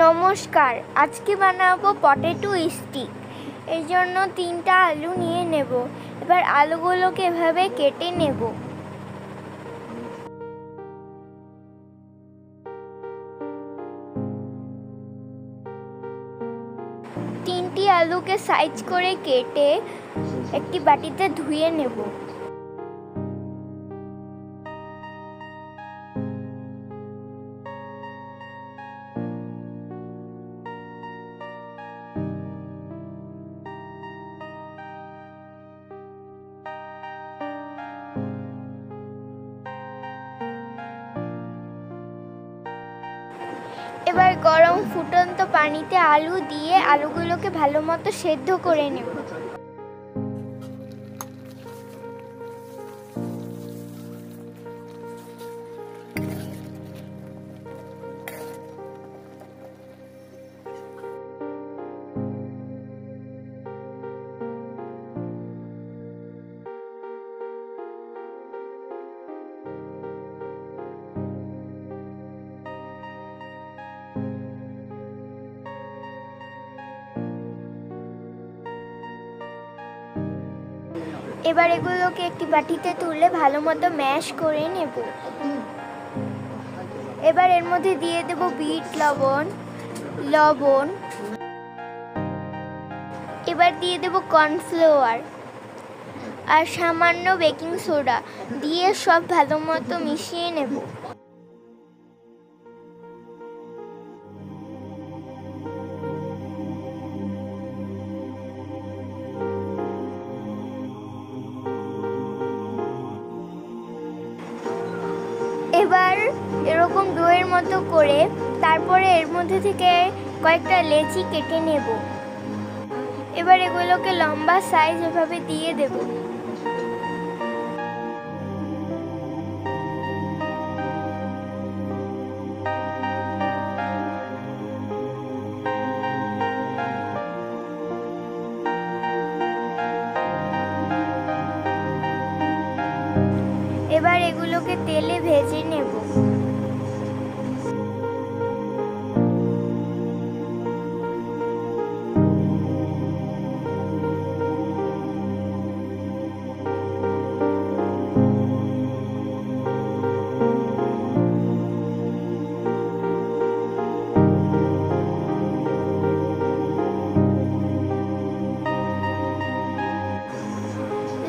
নমস্কার, আজকে বানাবো পটেটো স্টিক। এই জন্য 3টা আলু নিয়ে নেব। এবার আলুগুলোকে এভাবে কেটে নেব। তিনটি আলুকে সাইজ করে কেটে একটি বাটিতে ধুয়ে নেব। এবার গরম ফুটন্ত পানিতে আলু দিয়ে আলুগুলোকে ভালো মতো সেদ্ধ করে নেব। এবার এগুলোকে একটি বাটিতে তুলে ভালো মতো ম্যাশ করে নেব। এবার এর মধ্যে দিয়ে দেব বিট লবণ, এবার দিয়ে দেব কর্নফ্লাওয়ার আর সামান্য বেকিং সোডা দিয়ে সব ভালো মতো মিশিয়ে নেব। এবার এরকম ডোয়ের মতো করে তারপরে এর মধ্যে থেকে কয়েকটা লেচি কেটে নেব। এবার এগুলোকে লম্বা সাইজ এভাবে দিয়ে দেব। এবার এগুলোকে তেলে ভেজে নেব।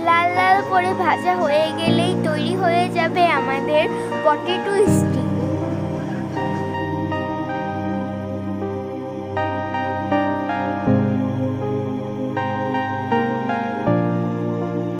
লাল লাল করে ভাজা হয়ে গেলেই তৈরি হয়ে যাবে আমাদের পটেটো